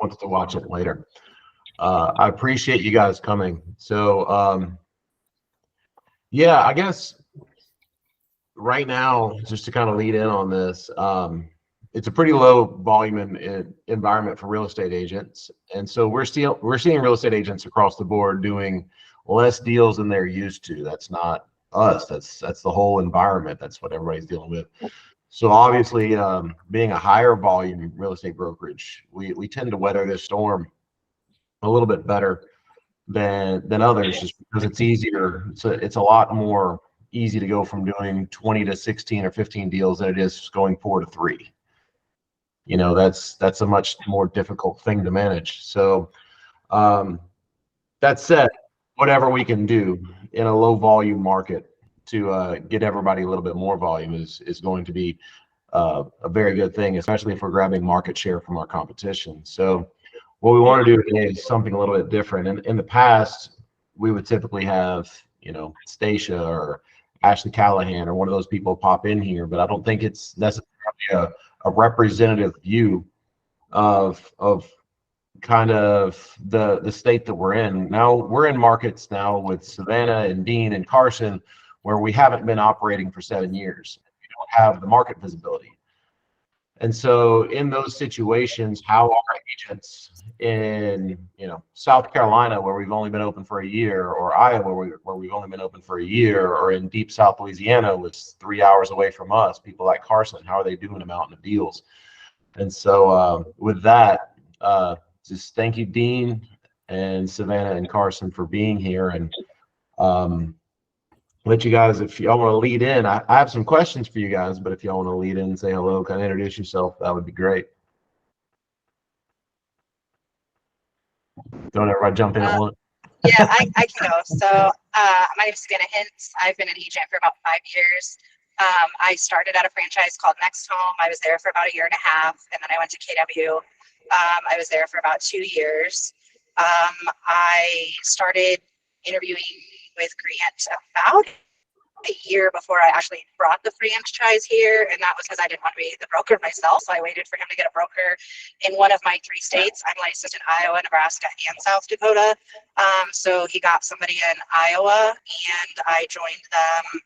wants to watch it later. I appreciate you guys coming. So yeah, I guess right now, just to kind of lead in on this, it's a pretty low volume environment for real estate agents, and so we're seeing real estate agents across the board doing less deals than they're used to. That's not us. That's the whole environment. That's what everybody's dealing with. So obviously, being a higher volume real estate brokerage, we tend to weather this storm a little bit better than others, just because it's easier. So it's a lot more easy to go from doing 20 to 16 or 15 deals than it is going 4 to 3. You know, that's a much more difficult thing to manage. So that said, whatever we can do in a low volume market to get everybody a little bit more volume is going to be a very good thing, especially if we're grabbing market share from our competition. So what we want to do today is something a little bit different. In the past, we would typically have, you know, Stacia or Ashley Callahan or one of those people pop in here, but I don't think it's necessarily a representative view of kind of the state that we're in. Now we're in markets now with Savannah and Dean and Carson where we haven't been operating for 7 years. We don't have the market visibility. And so in those situations, how are agents in, you know, South Carolina, where we've only been open for a year, or Iowa, where we've only been open for a year, or in deep South Louisiana, which is 3 hours away from us, people like Carson, how are they doing a mountain of deals? And so with that, just thank you, Dean and Savannah and Carson, for being here. And let you guys, if y'all want to lead in, I have some questions for you guys, but if y'all want to lead in and say hello, kind of introduce yourself, that would be great. Don't everybody jump in at once. Yeah, I can go. So my name is Savannah Hinze. I've been an agent for about 5 years. I started at a franchise called Next Home. I was there for about 1.5 years, and then I went to KW. I was there for about 2 years. I started interviewing with Grant about a year before I actually brought the franchise here, and that was because I didn't want to be the broker myself, so I waited for him to get a broker in one of my 3 states. I'm licensed in Iowa, Nebraska, and South Dakota, so he got somebody in Iowa, and I joined them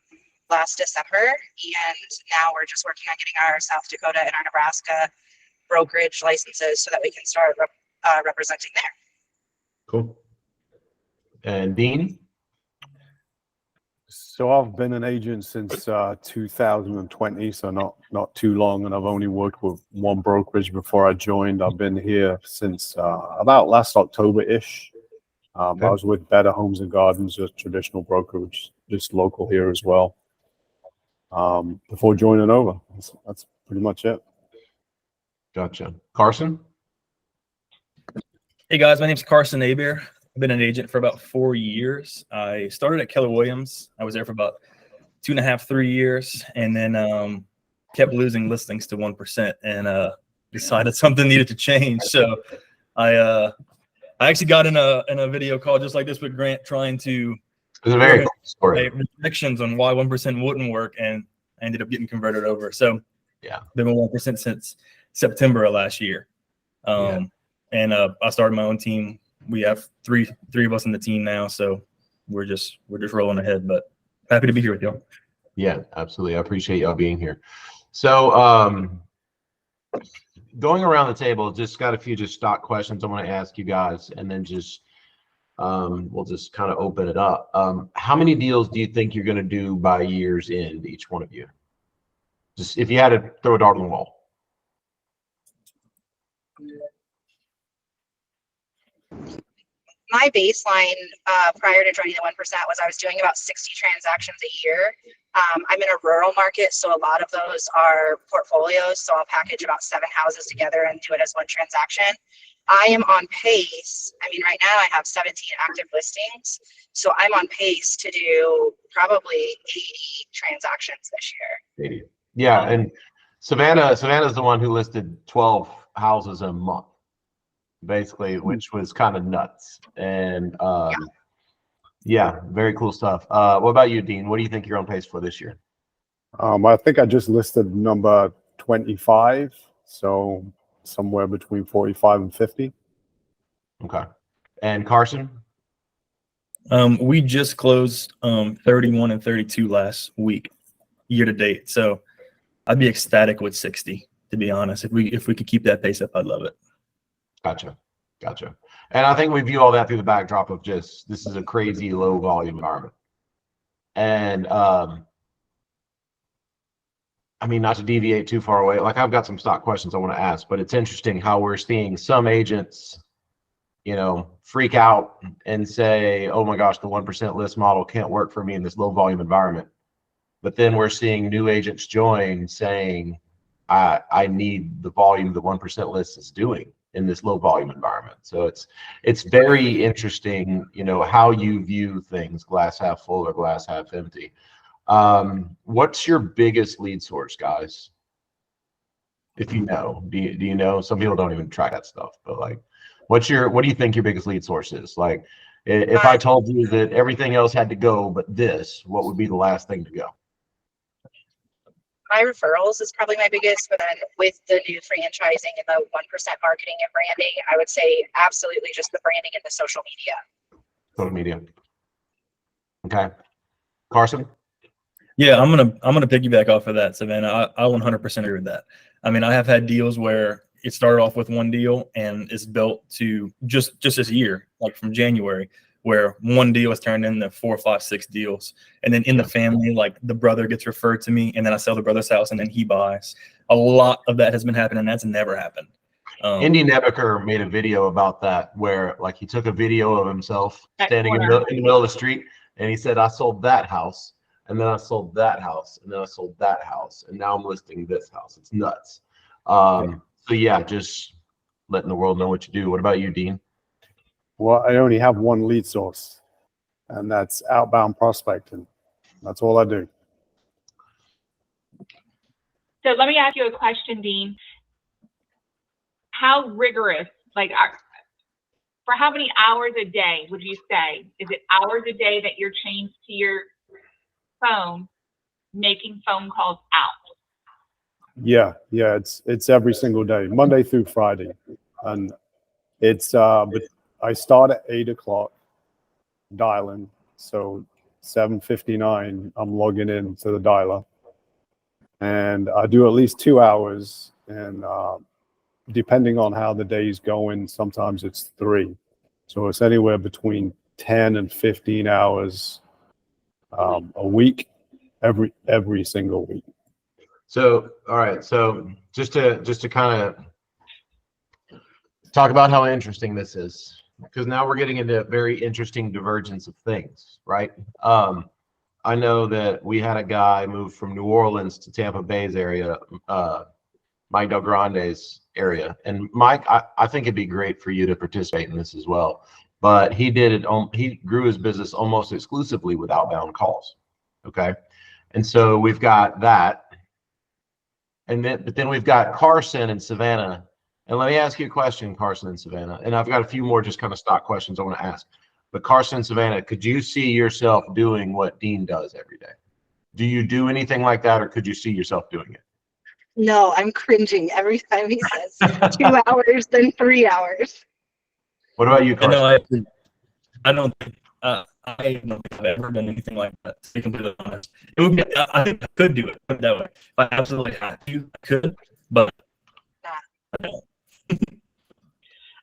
last December, and now we're just working on getting our South Dakota and our Nebraska brokerage licenses so that we can start representing there. Cool. And Dean? So I've been an agent since 2020, so not too long, and I've only worked with one brokerage before I joined. I've been here since about last October-ish. Okay. I was with Better Homes and Gardens, a traditional brokerage, just local here as well. Before joining over, that's pretty much it. Gotcha. Carson? Hey guys, my name's Carson Hebert. I've been an agent for about 4 years. I started at Keller Williams. I was there for about 2.5, 3 years, and then kept losing listings to 1%, and decided something needed to change. So I actually got in a video call just like this with Grant, trying to It's a very cool story. predictions on why 1% wouldn't work, and I ended up getting converted over. So Yeah, been with 1% since September of last year. And I started my own team. We have three of us in the team now, so we're just rolling ahead. But happy to be here with y'all. Yeah, absolutely. I appreciate y'all being here. So going around the table, just got a few just stock questions I want to ask you guys, and then just we'll just kind of open it up. How many deals do you think you're going to do by year's end, each one of you? Just if you had to throw a dart on the wall. My baseline prior to joining the 1% was I was doing about 60 transactions a year. I'm in a rural market, so a lot of those are portfolios. So I'll package about 7 houses together and do it as one transaction. I am on pace. I mean, right now I have 17 active listings. So I'm on pace to do probably 80 transactions this year. 80. Yeah, and Savannah's the one who listed 12 houses a month, basically, which was kind of nuts. And yeah, very cool stuff. What about you, Dean? What do you think you're on pace for this year? I think I just listed number 25, so somewhere between 45 and 50. Okay. And Carson? We just closed 31 and 32 last week, year to date. So I'd be ecstatic with 60, to be honest. If we could keep that pace up, I'd love it. Gotcha. And I think we view all that through the backdrop of just this is a crazy low volume environment. And I mean, not to deviate too far away, like I've got some stock questions I want to ask, but it's interesting how we're seeing some agents, you know, freak out and say, oh my gosh, the 1% list model can't work for me in this low volume environment. But then we're seeing new agents join saying, I need the volume the 1% list is doing in this low volume environment. So it's very interesting, you know, how you view things, glass half full or glass half empty. What's your biggest lead source, guys? If you know, do you know? Some people don't even track that stuff, but like, what do you think your biggest lead source is? Like, if I told you that everything else had to go but this, what would be the last thing to go? My referrals is probably my biggest, but then with the new franchising and the 1% marketing and branding, I would say absolutely just the branding and the social media. Social media. Okay. Carson? Yeah, I'm gonna piggyback off of that, Savannah. I 100% agree with that. I mean, I have had deals where it started off with one deal and it's built to just this year, like from January, where one deal is turned into 4, 5, 6 deals. And then in the family, like the brother gets referred to me and then I sell the brother's house and then he buys. A lot of that has been happening. That's never happened. Indy Nebeker made a video about that where like he took a video of himself standing in the middle of the street and he said, I sold that house and then I sold that house and then I sold that house and now I'm listing this house. It's nuts. So yeah, just letting the world know what you do. What about you, Dean? Well, I only have one lead source, and that's outbound prospecting. That's all I do. So let me ask you a question, Dean. How rigorous, like, for how many hours a day would you say? Is it hours a day that you're chained to your phone, making phone calls out? Yeah, it's every single day, Monday through Friday, and it's but I start at 8 o'clock dialing, so 7:59 I'm logging in to the dialer, and I do at least 2 hours, and depending on how the day's going, sometimes it's 3, so it's anywhere between 10 and 15 hours a week, every single week. So, all right. So just to kind of talk about how interesting this is, because now we're getting into a very interesting divergence of things, right? I know that we had a guy move from New Orleans to Tampa Bay's area, Mike Del Grande's area. And Mike, I think it'd be great for you to participate in this as well. But he did it. He grew his business almost exclusively with outbound calls. Okay. And so we've got that. But then we've got Carson and Savannah. And let me ask you a question, Carson and Savannah. And I've got a few more just kind of stock questions I want to ask. But Carson and Savannah, could you see yourself doing what Dean does every day? Do you do anything like that, or could you see yourself doing it? No, I'm cringing every time he says 2 hours, then 3 hours. What about you, Carson? I don't think I've ever done anything like that, to be completely honest. It would be, I think I could do it, put it that way. If I absolutely had to, I could, but I don't.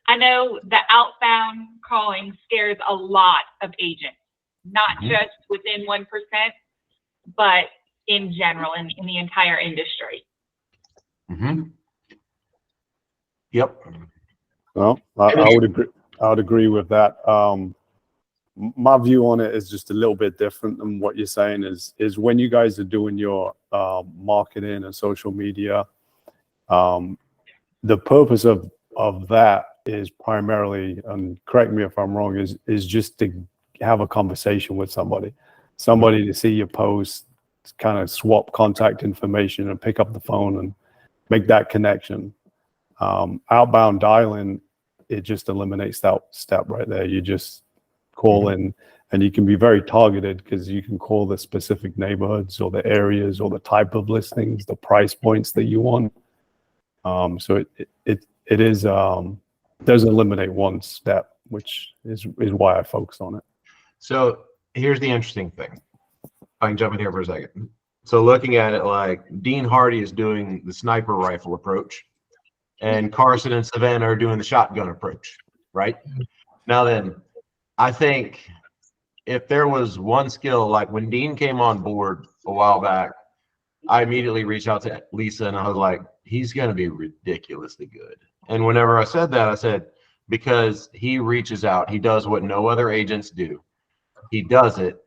I know the outbound calling scares a lot of agents, not just within 1%, but in general, in the entire industry. Yep. Well, I would agree. I would agree with that. My view on it is just a little bit different than what you're saying. Is when you guys are doing your marketing and social media, the purpose of that is primarily, and correct me if I'm wrong, is just to have a conversation with somebody to see your post, kind of swap contact information and pick up the phone and make that connection. Outbound dialing, it just eliminates that step right there. You just call in, and you can be very targeted because you can call the specific neighborhoods or the areas or the type of listings, the price points that you want. So it is does eliminate one step, which is why I focus on it. So here's the interesting thing. I can jump in here for a second. So looking at it, like Dean Hardy is doing the sniper rifle approach, and Carson and Savannah are doing the shotgun approach, right? Now then, I think if there was one skill, like when Dean came on board a while back, I immediately reached out to Lisa and I was like, he's going to be ridiculously good. And whenever I said that, I said, because he reaches out, he does what no other agents do. He does it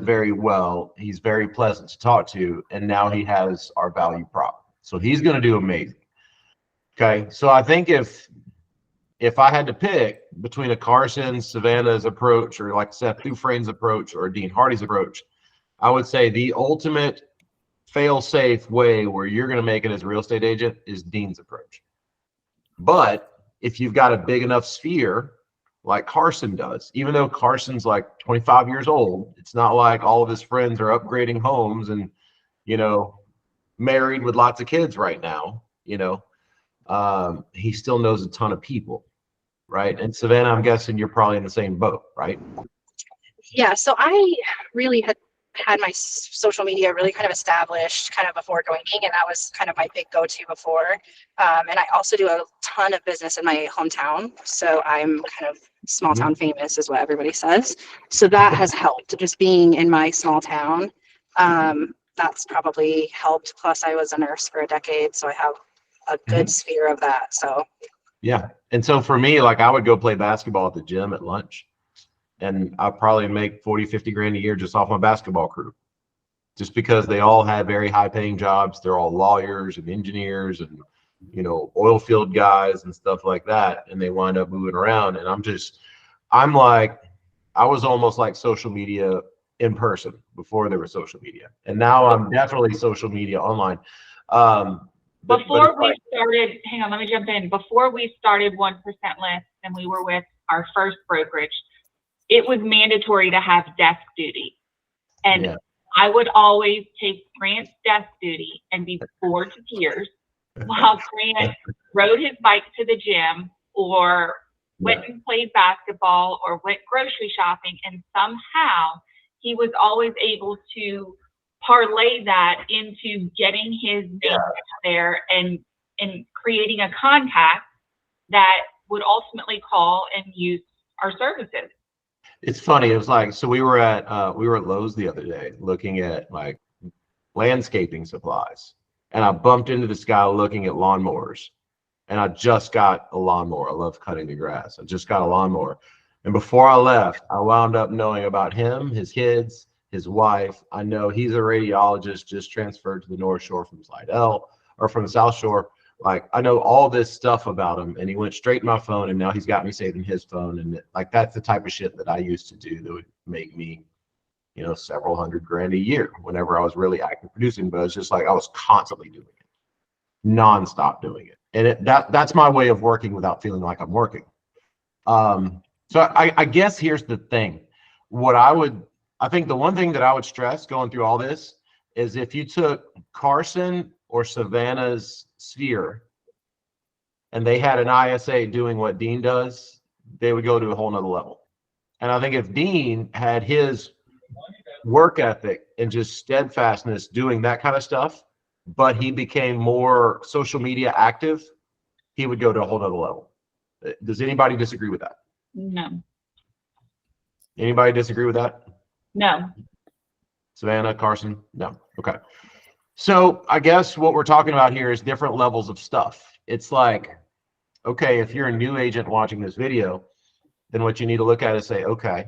very well. He's very pleasant to talk to. And now he has our value prop. So he's going to do amazing. Okay. So I think if I had to pick between a Carson, Savannah's approach, or like Seth Dufresne's approach, or Dean Hardy's approach, I would say the ultimate fail-safe way where you're going to make it as a real estate agent is Dean's approach. But if you've got a big enough sphere like Carson does, even though Carson's like 25 years old, it's not like all of his friends are upgrading homes and, you know, married with lots of kids right now, you know, he still knows a ton of people, right? And Savannah, I'm guessing you're probably in the same boat, right? Yeah, so I really had my social media really kind of established kind of before joining, and that was kind of my big go-to before. And I also do a ton of business in my hometown, so I'm kind of small town famous is what everybody says. So that has helped, just being in my small town. That's probably helped. Plus I was a nurse for a decade, so I have a good sphere of that. So yeah. And so for me, like I would go play basketball at the gym at lunch, and I'll probably make 40, 50 grand a year just off my basketball crew, just because they all have very high paying jobs. They're all lawyers and engineers and, you know, oil field guys and stuff like that. And they wind up moving around. And I'm like, I was almost like social media in person before there was social media. And now I'm definitely social media online. Before we started, hang on, let me jump in. Before we started 1% List and we were with our first brokerage, it was mandatory to have desk duty. And I would always take Grant's desk duty and be bored to tears while Grant rode his bike to the gym or went and played basketball or went grocery shopping. And somehow he was always able to parlay that into getting his name out there and creating a contact that would ultimately call and use our services. It's funny. It was like, so we were at Lowe's the other day looking at like landscaping supplies, and I bumped into this guy looking at lawnmowers, and I just got a lawnmower. I love cutting the grass. I just got a lawnmower. And before I left, I wound up knowing about him, his kids, his wife. I know he's a radiologist, just transferred to the North Shore from Slidell or from the South Shore. Like, I know all this stuff about him, and he went straight to my phone, and now he's got me saved in his phone. And like, that's the type of shit that I used to do that would make me, you know, several hundred grand a year whenever I was really active producing. But it's just like I was constantly doing it, nonstop doing it. And that's my way of working without feeling like I'm working. So I guess here's the thing. I think the one thing that I would stress going through all this is if you took Carson or Savannah's sphere and they had an ISA doing what Dean does, they would go to a whole nother level. And I think if Dean had his work ethic and just steadfastness doing that kind of stuff, but he became more social media active, he would go to a whole nother level. Does anybody disagree with that? No. Anybody disagree with that? No. Savannah, Carson? No. Okay. So I guess what we're talking about here is different levels of stuff. It's like, okay, if you're a new agent watching this video, then what you need to look at is say, okay,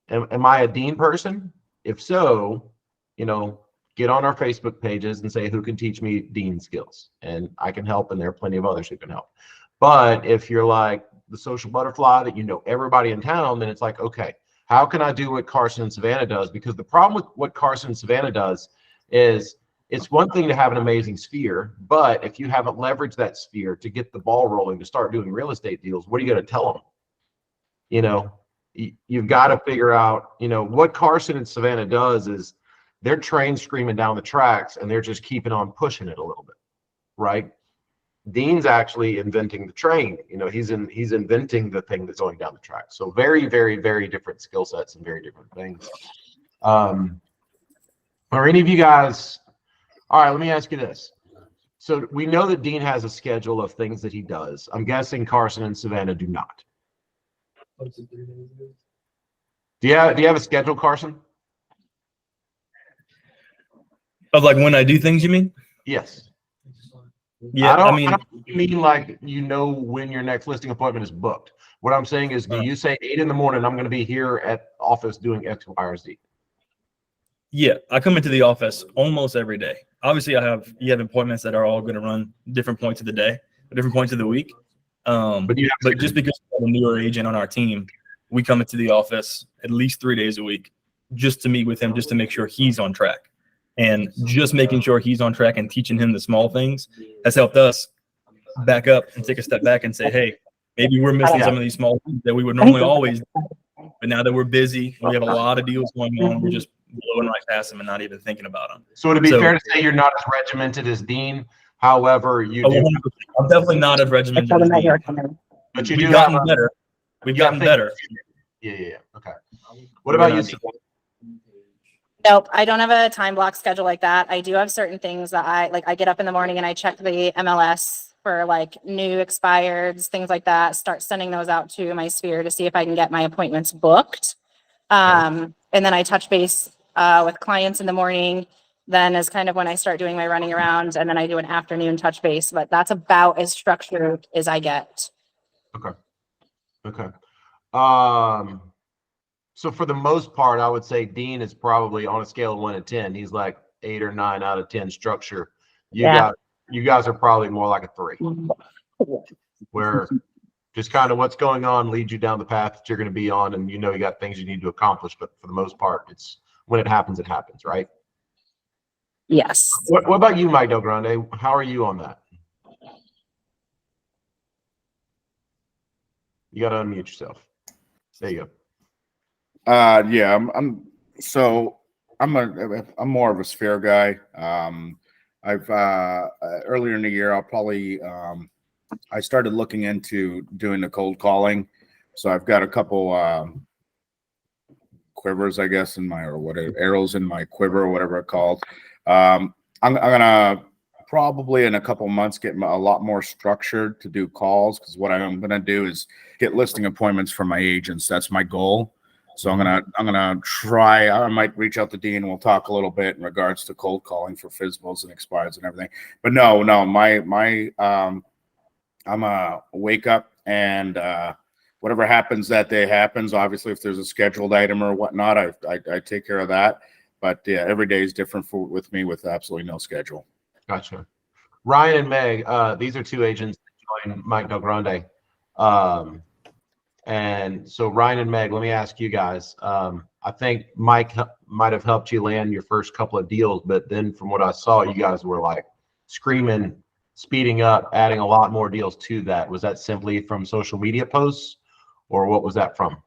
am I a Dean person? If so, you know, get on our Facebook pages and say, who can teach me Dean skills? And I can help, and there are plenty of others who can help. But if you're like the social butterfly that you know everybody in town, then it's like, okay, how can I do what Carson and Savannah does? Because the problem with what Carson and Savannah does is it's one thing to have an amazing sphere, but if you haven't leveraged that sphere to get the ball rolling to start doing real estate deals, what are you going to tell them? You know, you've got to figure out, you know, what Carson and Savannah does is they're train screaming down the tracks and they're just keeping on pushing it a little bit, right? Dean's actually inventing the train. He's inventing the thing that's going down the track. So very, very, very different skill sets and very different things. Are any of you guys? All right, let me ask you this. So we know that Dean has a schedule of things that he does. I'm guessing Carson and Savannah do not. Do you have a schedule, Carson? Of like when I do things, you mean? Yes. Yeah, I don't mean like when your next listing appointment is booked. What I'm saying is, do you say 8 in the morning, I'm going to be here at office doing X, Y, or Z? Yeah, I come into the office almost every day. Obviously, you have appointments that are all going to run different points of the day, different points of the week. But just because we have a newer agent on our team, we come into the office at least 3 days a week just to meet with him, just to make sure he's on track. And just making sure he's on track and teaching him the small things has helped us back up and take a step back and say, hey, maybe we're missing some of these small things that we would normally always do. But now that we're busy, we have a lot of deals going on, we're just blowing right past them and not even thinking about them. So would it be fair to say you're not as regimented as Dean? However, you do. I'm definitely not as regimented as Dean. But you We've do gotten have better. We've gotten better. Yeah. Okay. What about you, Savannah? Nope, I don't have a time block schedule like that. I do have certain things that I get up in the morning and I check the MLS for like new expireds, things like that. Start sending those out to my sphere to see if I can get my appointments booked. And then I touch base with clients in the morning. Then is kind of when I start doing my running around, and then I do an afternoon touch base. But that's about as structured as I get. Okay. So for the most part, I would say Dean is probably on a scale of 1 to 10. He's like 8 or 9 out of 10 structure. You guys are probably more like a 3, where just kind of what's going on leads you down the path that you're going to be on, and you got things you need to accomplish. But for the most part, it's when it happens, right? Yes. What about you, Mike Del Grande? How are you on that? You got to unmute yourself. There you go. Yeah, I'm more of a sphere guy. I've earlier in the year, I started looking into doing the cold calling. So I've got a couple quivers, I guess, arrows in my quiver or whatever it's called. I'm gonna probably in a couple months get a lot more structured to do calls, because what I'm gonna do is get listing appointments for my agents. That's my goal. So I'm gonna try. I might reach out to Dean and we'll talk a little bit in regards to cold calling for FSBOs and expires and everything. But no, I'm a wake up and whatever happens that day happens. Obviously, if there's a scheduled item or whatnot, I take care of that. But yeah, every day is different with me with absolutely no schedule. Gotcha. Ryan and Meg, these are 2 agents that joined Mike Del Grande. And so Ryan and Meg, let me ask you guys. I think Mike might have helped you land your first couple of deals, but then from what I saw, you guys were like screaming, speeding up, adding a lot more deals to that. Was that simply from social media posts, or what was that from?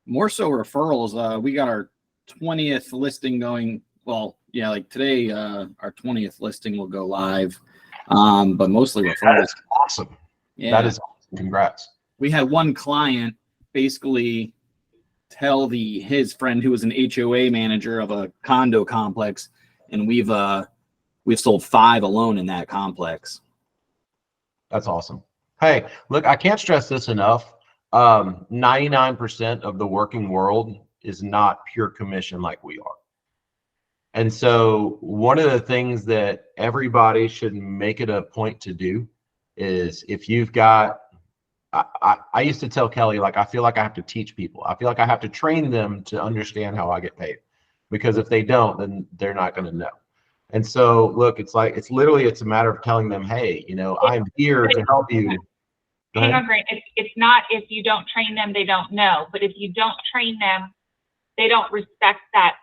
More so referrals. We got our 20th listing going. Well, yeah, like today, our 20th listing will go live, but mostly referrals. That is awesome. Yeah. That is awesome. Congrats. We had one client basically tell his friend who was an HOA manager of a condo complex, and we've sold 5 alone in that complex. That's awesome. Hey, look, I can't stress this enough. 99% of the working world is not pure commission like we are. And so one of the things that everybody should make it a point to do is, if you've got, I used to tell Kelly, like, I feel like I have to teach people. I feel like I have to train them to understand how I get paid, because if they don't, then they're not going to know. And so, look, it's a matter of telling them, hey, I'm here to help you. Hang on, Grant. It's not, if you don't train them, they don't know. But if you don't train them, they don't respect that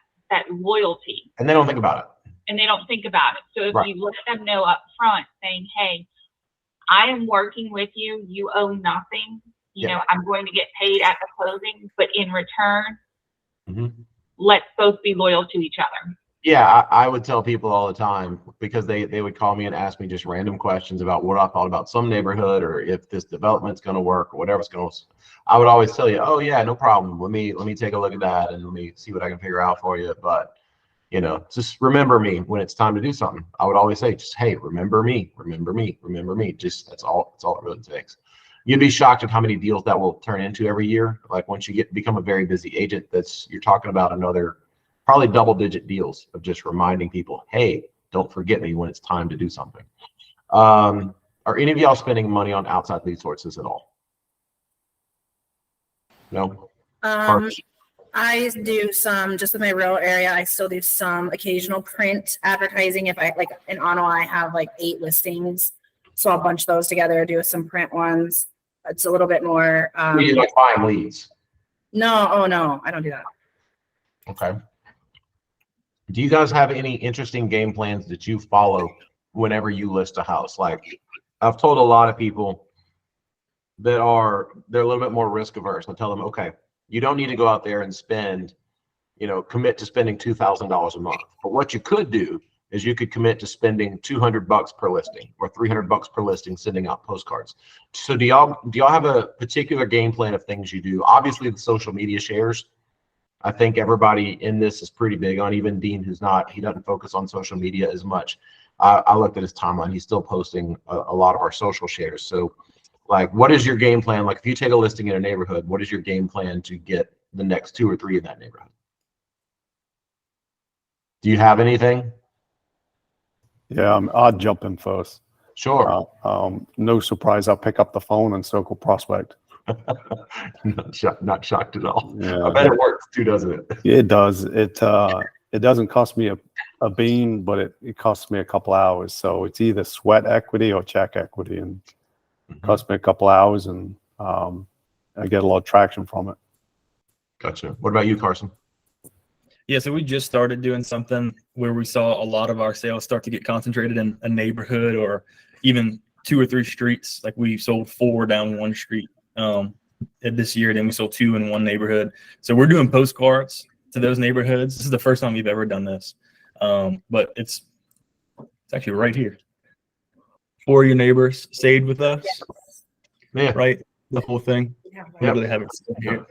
loyalty. And they don't think about it. So if you let them know up front, saying, hey, I am working with you. You owe nothing. I'm going to get paid at the closing, but in return, let's both be loyal to each other. Yeah, I would tell people all the time because they would call me and ask me just random questions about what I thought about some neighborhood or if this development's going to work or whatever's going to. I would always tell you, oh yeah, no problem. Let me take a look at that and let me see what I can figure out for you. But just remember me when it's time to do something. I would always say, just hey, remember me, remember me, remember me. Just that's all it really takes. You'd be shocked at how many deals that will turn into every year. Like once you become a very busy agent, you're talking about another probably double-digit deals of just reminding people, hey, don't forget me when it's time to do something. Are any of y'all spending money on outside lead sources at all? No? I do some just in my rural area. I still do some occasional print advertising. If I like in Ottawa, I have like 8 listings. So I'll bunch those together, do some print ones. It's a little bit more. You like buying leads? No, oh no, I don't do that. Okay. Do you guys have any interesting game plans that you follow whenever you list a house? Like I've told a lot of people they're a little bit more risk averse. I tell them, okay, you don't need to go out there and spend, commit to spending $2,000 a month. But what you could do is you could commit to spending $200 per listing or $300 per listing, sending out postcards. So do y'all have a particular game plan of things you do? Obviously the social media shares. I think everybody in this is pretty big on, even Dean, he doesn't focus on social media as much. I looked at his timeline. He's still posting a lot of our social shares. So like, what is your game plan? Like if you take a listing in a neighborhood, what is your game plan to get the next 2 or 3 in that neighborhood? Do you have anything? Yeah, I'll jump in first. Sure. No surprise, I'll pick up the phone and circle prospect. Not shocked at all. Yeah. I bet it works too, doesn't it? It does. It doesn't cost me a bean, but it costs me a couple hours. So it's either sweat equity or check equity, and it costs me a couple hours, and I get a lot of traction from it. Gotcha. What about you, Carson? Yeah, so we just started doing something where we saw a lot of our sales start to get concentrated in a neighborhood or even 2 or 3 streets. Like we sold 4 down one street this year, then we sold 2 in one neighborhood. So we're doing postcards to those neighborhoods. This is the first time we've ever done this, but it's actually right here. 4 of your neighbors stayed with us. Yeah. Right, the whole thing. Yeah. Literally have it here.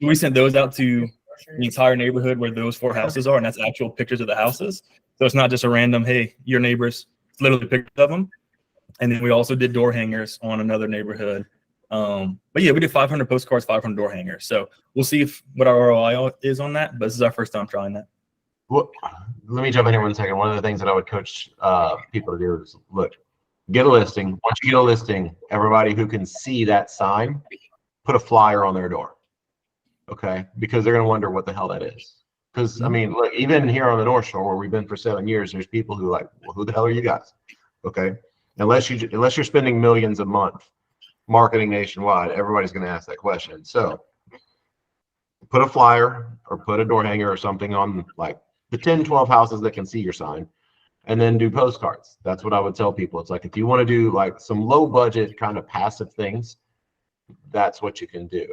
We sent those out to the entire neighborhood where those 4 houses are, and that's actual pictures of the houses. So it's not just a random, hey, your neighbors. It's literally pictures of them. And then we also did door hangers on another neighborhood. But yeah, we did 500 postcards, 500 door hangers. So we'll see what our ROI is on that. But this is our first time trying that. Well, let me jump in here 1 second. One of the things that I would coach people to do is look, get a listing. Once you get a listing, everybody who can see that sign, put a flyer on their door. Okay, because they're going to wonder what the hell that is. Because I mean, look, even here on the North Shore, where we've been for 7 years, there's people who are like, well, who the hell are you guys? Okay, unless you're spending millions a month marketing nationwide, everybody's going to ask that question. So put a flyer or put a door hanger or something on like the 10, 12 houses that can see your sign, and then do postcards. That's what I would tell people. It's like if you want to do like some low budget kind of passive things, that's what you can do.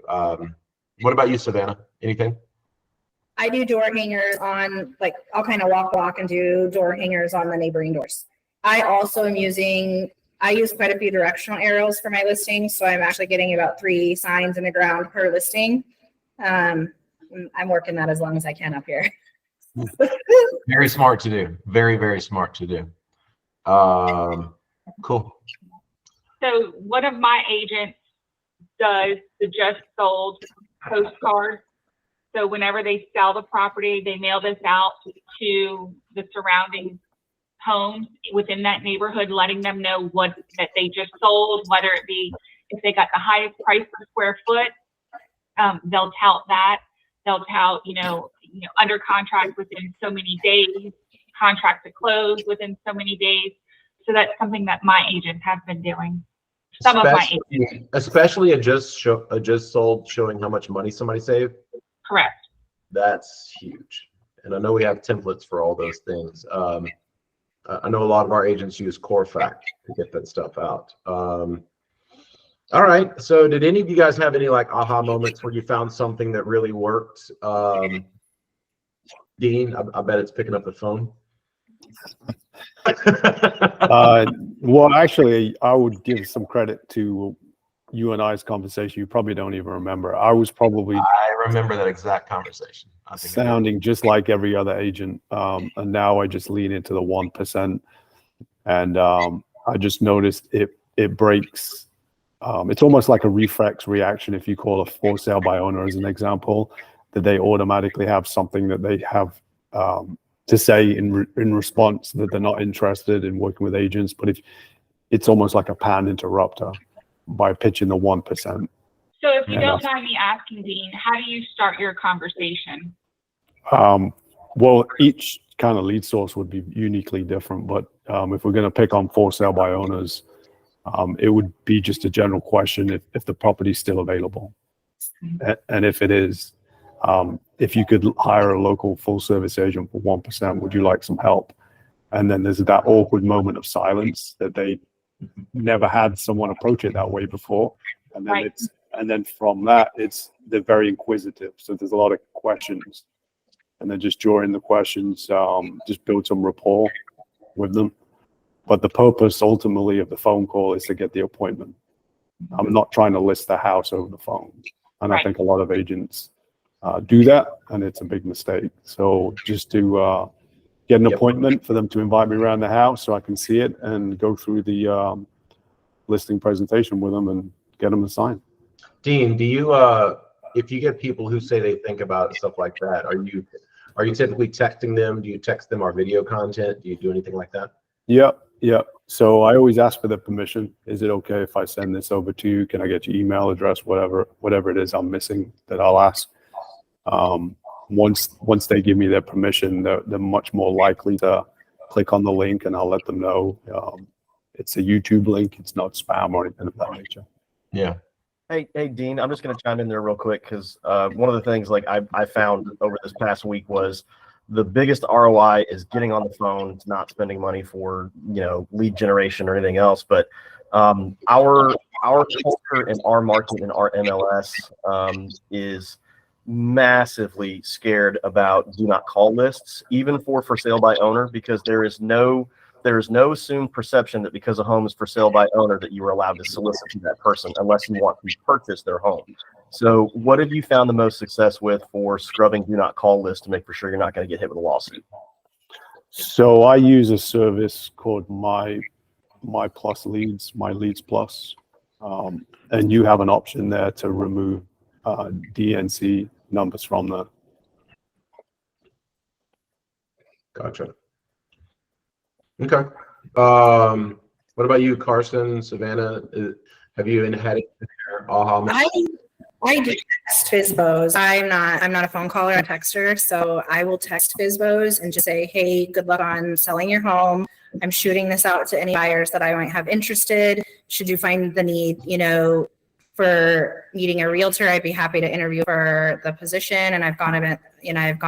What about you, Savannah? Anything? I do door hangers on, like, I'll kind of walk and do door hangers on the neighboring doors. I also am I use quite a few directional arrows for my listings. So I'm actually getting about 3 signs in the ground per listing. I'm working that as long as I can up here. Very smart to do. Very, very smart to do. Cool. So one of my agents does the just sold postcard. So whenever they sell the property, they mail this out to the surrounding homes within that neighborhood, letting them know that they just sold, whether it be if they got the highest price per square foot, they'll tout that. They'll tout, under contract within so many days, contract to close within so many days. So that's something that my agents have been doing. Some of my agents. Especially a just sold showing how much money somebody saved. Correct. That's huge. And I know we have templates for all those things. I know a lot of our agents use Corefact to get that stuff out. All right. So did any of you guys have any like aha moments where you found something that really worked? Dean, I bet it's picking up the phone. Well, actually, I would give some credit to you and I's conversation. You probably don't even remember. I was probably I remember that exact conversation. I think I do. sounding just like every other agent, and now I just lean into the 1%, and I just noticed it breaks. It's almost like a reflex reaction if you call a for sale by owner as an example, that they automatically have something that they have to say in response, that they're not interested in working with agents. But if it's almost like a pan interrupter by pitching the 1%. So if you don't mind me asking, Dean, how do you start your conversation? Well, each kind of lead source would be uniquely different, but if we're going to pick on for sale by owners, it would be just a general question if the property is still available. And if it is, if you could hire a local full service agent for 1%, would you like some help? And then there's that awkward moment of silence that they never had someone approach it that way before. And then Right. and then from that, they're very inquisitive. So there's a lot of questions. And then just during the questions, just build some rapport with them. But the purpose ultimately of the phone call is to get the appointment. I'm not trying to list the house over the phone. And I Right. think a lot of agents do that, and it's a big mistake. So just to get an appointment for them to invite me around the house so I can see it and go through the listing presentation with them and get them assigned. Dean, do you if you get people who say they think about stuff like that, are you typically texting them? Do you text them our video content? Do you do anything like that? Yep. So I always ask for their permission. Is it okay if I send this over to you? Can I get your email address? Whatever it is I'm missing that I'll ask. Once they give me their permission, they're much more likely to click on the link, and I'll let them know it's a YouTube link. It's not spam or anything of that nature. Yeah. Hey, Dean, I'm just going to chime in there real quick because one of the things like I found over this past week was the biggest ROI is getting on the phone, not spending money for, lead generation or anything else. But our culture and our market and our MLS is massively scared about do not call lists, even for sale by owner, because there is no assumed perception that because a home is for sale by owner that you are allowed to solicit to that person unless you want to purchase their home. So what have you found the most success with for scrubbing do not call list to make for sure you're not going to get hit with a lawsuit? So I use a service called My Leads Plus, and you have an option there to remove DNC numbers from that. Gotcha. Okay. What about you, Carson, Savannah? Have you had it in your aha? I do text FSBOs. I'm not a phone caller, I'm a texter. So I will text FSBOs and just say, hey, good luck on selling your home. I'm shooting this out to any buyers that I might have interested. Should you find the need, for needing a realtor, I'd be happy to interview for the position. And I've gone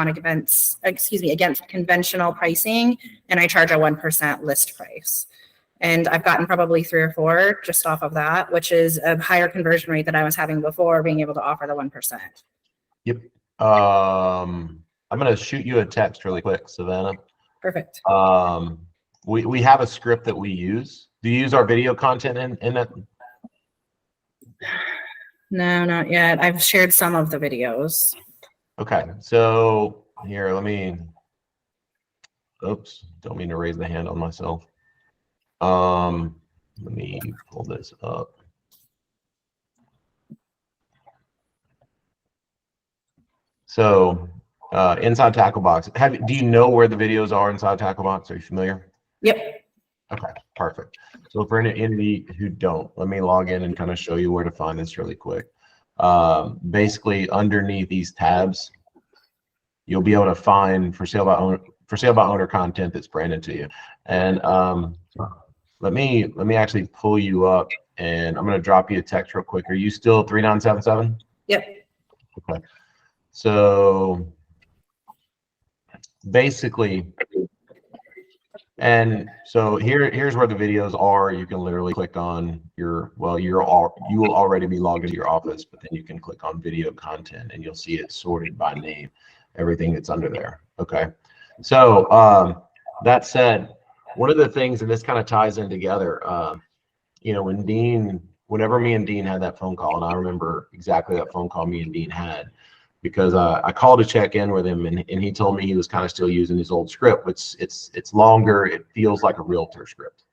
against conventional pricing, and I charge a 1% list price. And I've gotten probably 3 or 4 just off of that, which is a higher conversion rate than I was having before, being able to offer the 1%. Yep. I'm gonna shoot you a text really quick, Savannah. Perfect. We have a script that we use. Do you use our video content in it? No, not yet. I've shared some of the videos. Okay, so here, oops, don't mean to raise the hand on myself. Let me pull this up. So, inside Tackle Box. Do you know where the videos are inside Tackle Box? Are you familiar? Yep. Okay, perfect. So for any who don't, let me log in and kind of show you where to find this really quick. Basically, underneath these tabs, you'll be able to find for sale by owner content that's branded to you. And let me actually pull you up, and I'm going to drop you a text real quick. Are you still 3977? Yep. Okay. So basically, and so here's where the videos are. You can literally click on you will already be logged into your office, but then you can click on video content and you'll see it sorted by name. everything that's under there. Okay. So that said, one of the things, and this kind of ties in together, you know, whenever me and Dean had that phone call, and I remember exactly that phone call me and Dean had, because I called to check in with him, and he told me he was kind of still using his old script, which it's longer. It feels like a realtor script,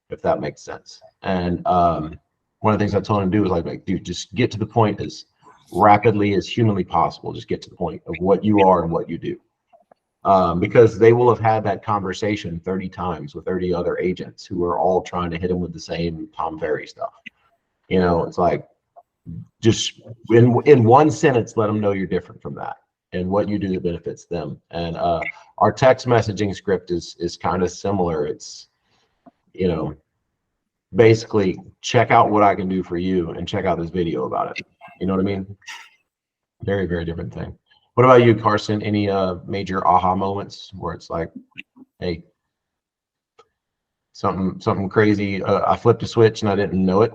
if that makes sense. And one of the things I told him to do was like, dude, just get to the point as rapidly as humanly possible. Just get to the point of what you are and what you do. Because they will have had that conversation 30 times with 30 other agents who are all trying to hit them with the same Tom Ferry stuff. You know, it's like, just in one sentence, let them know you're different from that and what you do that benefits them. And our text messaging script is kind of similar. It's, you know, basically check out what I can do for you and check out this video about it. You know what I mean? Very, very different thing. What about you, Carson? Any major aha moments where it's like, hey, something crazy, I flipped a switch and I didn't know it?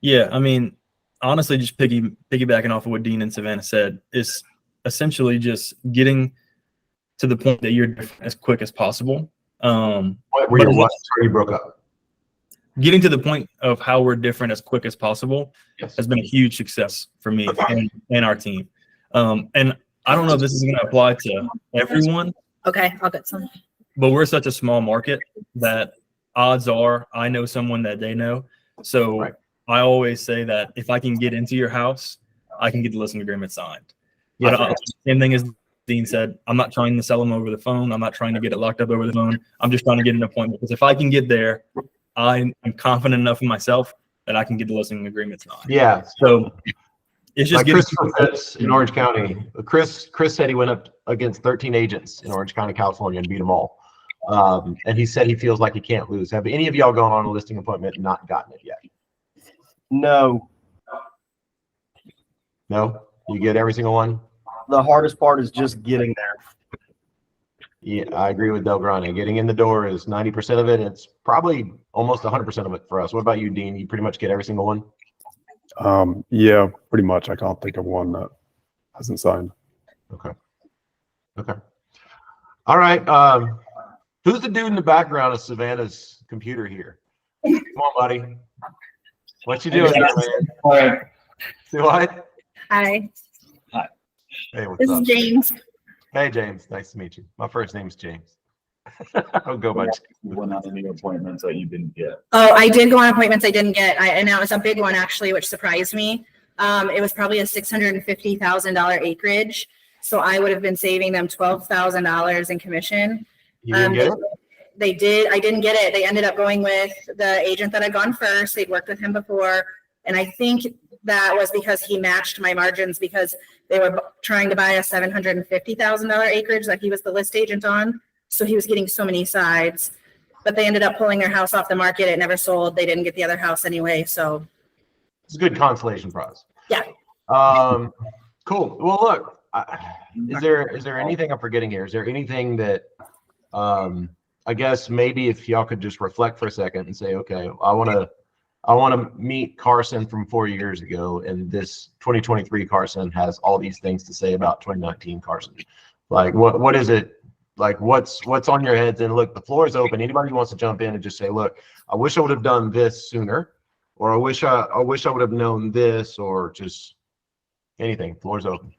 Yeah, I mean, honestly, just piggybacking off of what Dean and Savannah said, is essentially just getting to the point that you're different as quick as possible. What sorry, you broke up. Getting to the point of how we're different as quick as possible Yes. has been a huge success for me and our team. And I don't know if this is going to apply to everyone. Okay, I'll get some. But we're such a small market that odds are I know someone that they know. So right. I always say that if I can get into your house, I can get the listing agreement signed. Yes, Same thing as Dean said, I'm not trying to sell them over the phone. I'm not trying to get it locked up over the phone. I'm just trying to get an appointment, because if I can get there, I'm confident enough in myself that I can get the listing agreement signed. Yeah. So it's just like Christopher Pitts in Orange County. Chris said he went up against 13 agents in Orange County, California, and beat them all. And he said he feels like he can't lose. Have any of y'all gone on a listing appointment and not gotten it yet? No. No? You get every single one? The hardest part is just getting there. Yeah, I agree with Del Grande. Getting in the door is 90% of it. It's probably almost 100% of it for us. What about you, Dean? You pretty much get every single one? Yeah, pretty much. I can't think of one that hasn't signed. Okay. All right. Who's the dude in the background of Savannah's computer here? Come on, buddy. What you doing there, man? See what? Hi, Hey, what's this up? is James. Hey, James. Nice to meet you. My first name's James. I'll go by James. You went on any appointments that you didn't get? Oh, I did go on appointments I didn't get. And that was a big one actually, which surprised me. It was probably a $650,000 acreage. So I would have been saving them $12,000 in commission. You didn't get it? They did. I didn't get it. They ended up going with the agent that had gone first. They'd worked with him before. And I think that was because he matched my margins, because they were trying to buy a $750,000 acreage that he was the list agent on. So he was getting so many sides, but they ended up pulling their house off the market. It never sold. They didn't get the other house anyway. So It's a good consolation prize. yeah. Cool. Well, look, is there anything I'm forgetting here? Is there anything that, I guess maybe if y'all could just reflect for a second and say, okay, I want to meet Carson from 4 years ago, and this 2023 Carson has all these things to say about 2019 Carson. Like, what is it? Like, what's on your heads? And look, the floor is open. Anybody who wants to jump in and just say, look, I wish I would have done this sooner, or I wish I would have known this, or just anything. Floor's open.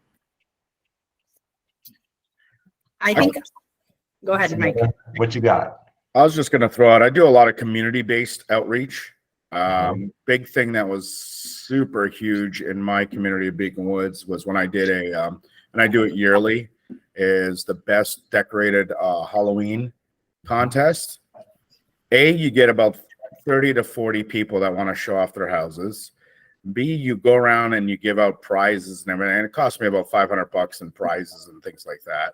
I think, go ahead, Mike. What you got? I was just going to throw out, I do a lot of community-based outreach. Big thing that was super huge in my community of Beacon Woods was when I did and I do it yearly, is the best decorated Halloween contest. You get about 30 to 40 people that want to show off their houses. B, you go around and you give out prizes and everything. And it cost me about $500 in prizes and things like that.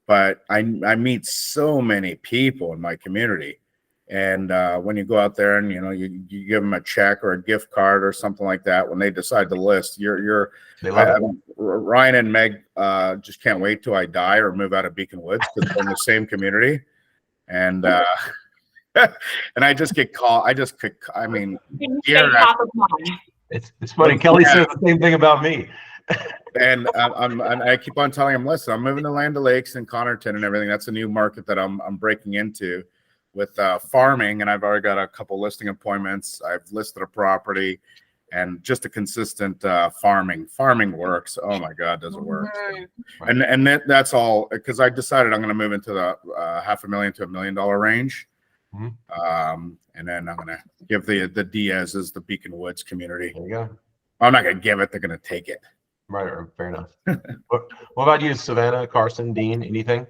But I meet so many people in my community. And when you go out there and, you give them a check or a gift card or something like that, when they decide to list, Ryan and Meg just can't wait till I die or move out of Beacon Woods, because we're in the same community. And and I just get called. I mean, Didn't stay top of mind. It's funny. Kelly says the same thing about me. And I keep on telling him, listen, I'm moving to Land O'Lakes and Connerton and everything. That's a new market that I'm breaking into with farming, and I've already got a couple listing appointments. I've listed a property, and just a consistent farming. Farming works. Oh my God, does it work? And that's all because I decided I'm going to move into the $500,000 to $1 million range. And then I'm going to give the Diaz's the Beacon Woods community. There you go. I'm not going to give it; they're going to take it. Right. Fair enough. What about you, Savannah, Carson, Dean? Anything?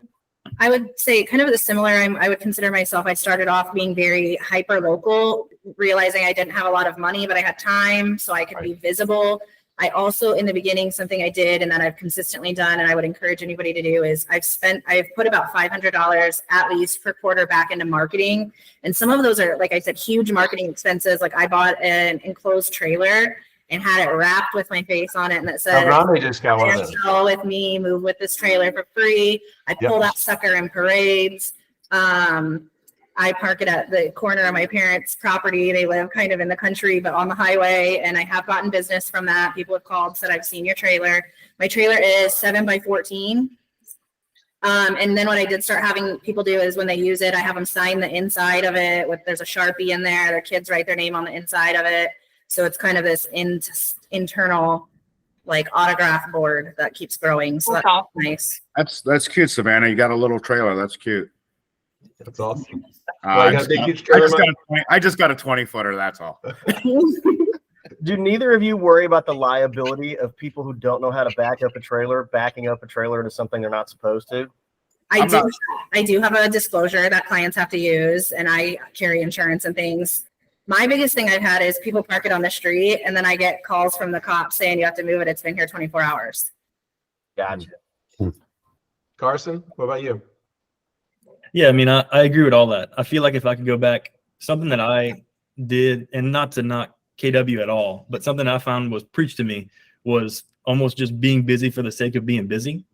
I would say kind of the similar. I would consider myself, I started off being very hyper local, realizing I didn't have a lot of money, but I had time, so I could be visible. I also, in the beginning, something I did and that I've consistently done, and I would encourage anybody to do, is I've put about $500 at least per quarter back into marketing. And some of those are, like I said, huge marketing expenses. Like I bought an enclosed trailer and had it wrapped with my face on it, and it said, Ronnie just got one of those. "Go with me, move with this trailer for free." I pull that sucker in parades. I park it at the corner of my parents' property. They live kind of in the country, but on the highway, and I have gotten business from that. People have called, said, "I've seen your trailer." My trailer is 7x14. And then what I did start having people do is when they use it, I have them sign the inside of it there's a Sharpie in there. Their kids write their name on the inside of it. So it's kind of this internal like autograph board that keeps growing. So that's nice. That's cute, Savannah. You got a little trailer. That's cute. That's awesome. I just got a 20-footer. That's all. Do neither of you worry about the liability of people who don't know how to back up a trailer, backing up a trailer to something they're not supposed to? I do have a disclosure that clients have to use, and I carry insurance and things. My biggest thing I've had is people park it on the street, and then I get calls from the cops saying you have to move it. It's been here 24 hours. Gotcha. Carson, what about you? Yeah, I mean, I agree with all that. I feel like if I could go back, something that I did, and not to knock KW at all, but something I found was preached to me was almost just being busy for the sake of being busy.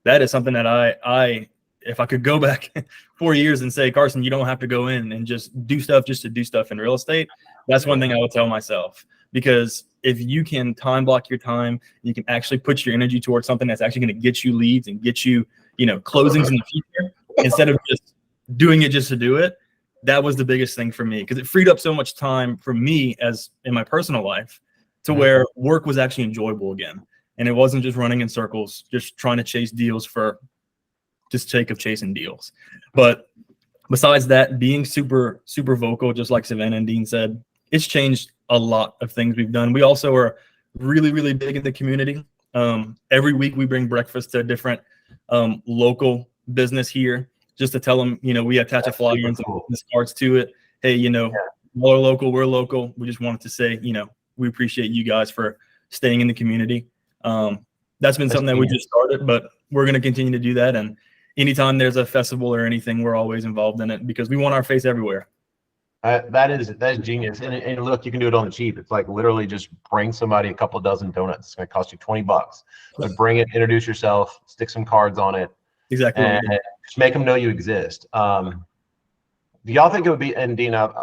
That is something that I if I could go back 4 years and say, Carson, you don't have to go in and just do stuff just to do stuff in real estate. That's one thing I would tell myself, because if you can time block your time, you can actually put your energy towards something that's actually going to get you leads and get you, closings in the future instead of just doing it just to do it. That was the biggest thing for me, because it freed up so much time for me as in my personal life to where work was actually enjoyable again. And it wasn't just running in circles, just trying to chase deals for just sake of chasing deals. But besides that, being super, super vocal, just like Savannah and Dean said, it's changed a lot of things we've done. We also are really, really big in the community. Every week we bring breakfast to a different local business here, just to tell them, we attach a flyer and some business cards to it. Hey, we're local, we're local. We just wanted to say, we appreciate you guys for staying in the community. That's been something that we just started, but we're going to continue to do that. And anytime there's a festival or anything, we're always involved in it because we want our face everywhere. That is genius. And look, you can do it on the cheap. It's like literally just bring somebody a couple dozen donuts. It's going to cost you $20. But bring it, introduce yourself, stick some cards on it. Exactly. And just make them know you exist. Do y'all think it would be, and Dean, I'm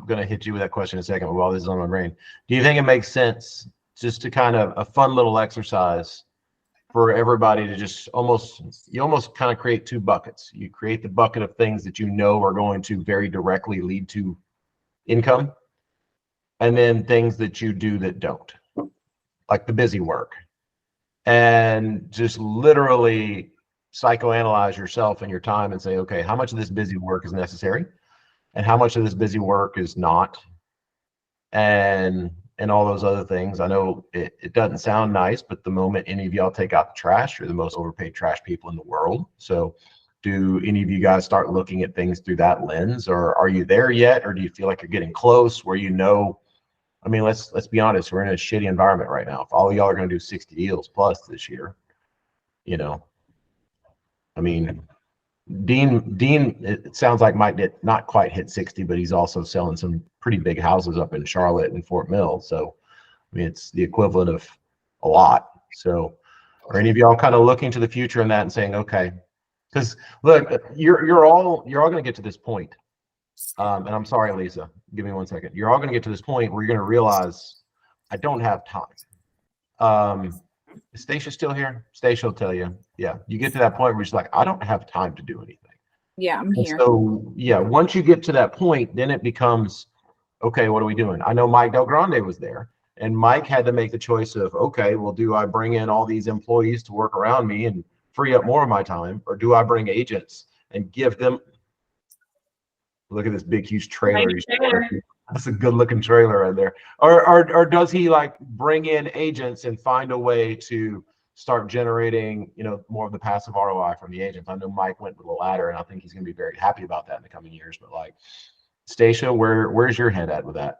going to hit you with that question in a second while this is on my brain. Do you think it makes sense just to kind of a fun little exercise for everybody to just almost kind of create two buckets? You create the bucket of things that are going to very directly lead to income, and then things that you do that don't, like the busy work, and just literally psychoanalyze yourself and your time and say, okay, how much of this busy work is necessary and how much of this busy work is not, and all those other things. I know it doesn't sound nice, but the moment any of y'all take out the trash, you're the most overpaid trash people in the world. So do any of you guys start looking at things through that lens, or are you there yet? Or do you feel like you're getting close where I mean, let's be honest, we're in a shitty environment right now. If all of y'all are going to do 60 deals plus this year, I mean, Dean, it sounds like might not quite hit 60, but he's also selling some pretty big houses up in Charlotte and Fort Mill. So, I mean, it's the equivalent of a lot. So, are any of y'all kind of looking to the future in that and saying, okay, because look, you're all going to get to this point. And I'm sorry, Lisa, give me 1 second. You're all going to get to this point where you're going to realize I don't have time. Is Stacia still here? Stacia will tell you. Yeah, you get to that point where it's like, I don't have time to do anything. Yeah, I'm And here. so, yeah, once you get to that point, then it becomes, okay, what are we doing? I know Mike Del Grande was there, and Mike had to make the choice of, okay, well, do I bring in all these employees to work around me and free up more of my time, or do I bring agents and give them? Look at this big, huge trailer. That's a good looking trailer right there. Or does he like bring in agents and find a way to start generating, more of the passive ROI from the agents? I know Mike went with the latter, and I think he's going to be very happy about that in the coming years. But like, Stacia, where's your head at with that?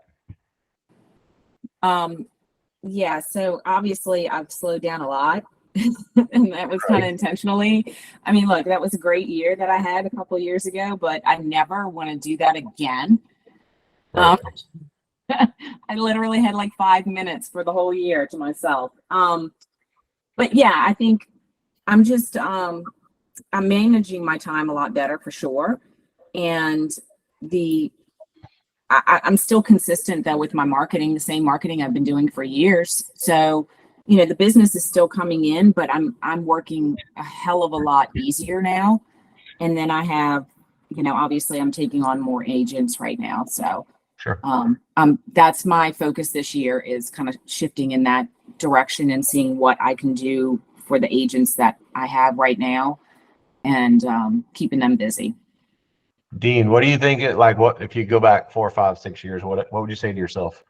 Yeah, so obviously I've slowed down a lot. And that was kind of intentionally. I mean, look, that was a great year that I had a couple of years ago, but I never want to do that again. Right. I literally had like 5 minutes for the whole year to myself. But yeah, I think I'm just I'm managing my time a lot better for sure. And I'm still consistent though with my marketing, the same marketing I've been doing for years. So, the business is still coming in, but I'm working a hell of a lot easier now. And then I have, obviously I'm taking on more agents right now. So Sure. That's my focus this year, is kind of shifting in that direction and seeing what I can do for the agents that I have right now, and keeping them busy. Dean, what do you think? What if you go back 4, 5, 6 years? What would you say to yourself?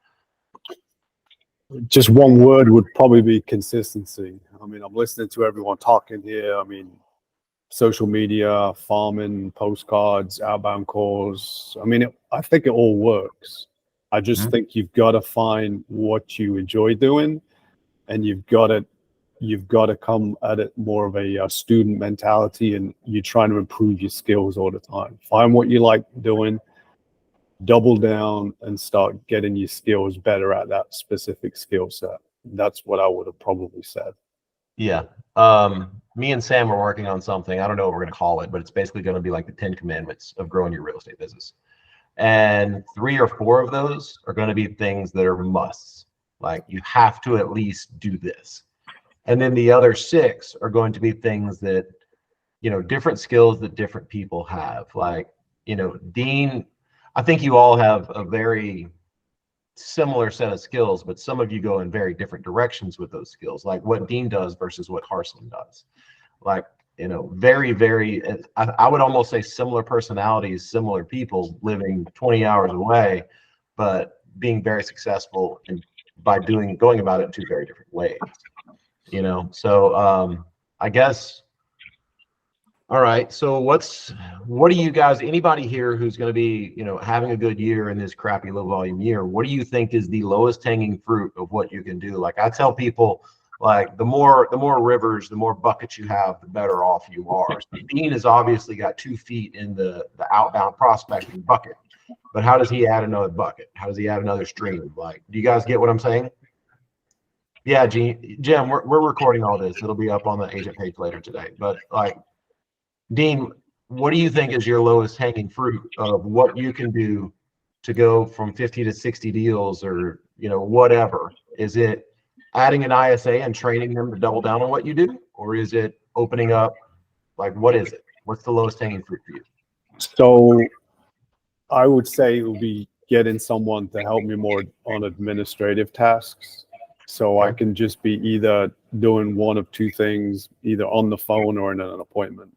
Just one word would probably be consistency. I mean, I'm listening to everyone talking here. I mean, social media, farming, postcards, outbound calls. I mean, I think it all works. I just think you've got to find what you enjoy doing, and you've got to come at it more of a student mentality, and you're trying to improve your skills all the time. Find what you like doing, double down, and start getting your skills better at that specific skill set. That's what I would have probably said. Yeah. Me and Sam are working on something. I don't know what we're going to call it, but it's basically going to be like the 10 commandments of growing your real estate business. And 3 or 4 of those are going to be things that are musts. Like, you have to at least do this. And then the other 6 are going to be things that, different skills that different people have. Like, Dean, I think you all have a very similar set of skills, but some of you go in very different directions with those skills, like what Dean does versus what Carson does. Like, very, very, I would almost say similar personalities, similar people living 20 hours away, but being very successful by going about it in 2 very different ways. So I guess, all right, so what do you guys, anybody here who's going to be, having a good year in this crappy low volume year, what do you think is the lowest hanging fruit of what you can do? Like, I tell people, like, the more rivers, the more buckets you have, the better off you are. So Dean has obviously got 2 feet in the outbound prospecting bucket, but how does he add another bucket? How does he add another stream? Like, do you guys get what I'm saying? Yeah, Jim, we're recording all this. It'll be up on the agent page later today. But like, Dean, what do you think is your lowest hanging fruit of what you can do to go from 50 to 60 deals, or, whatever? Is it adding an ISA and training them to double down on what you do? Or is it opening up? Like, what is it? What's the lowest hanging fruit for you? So I would say it would be getting someone to help me more on administrative tasks. So I can just be either doing one of 2 things, either on the phone or in an appointment,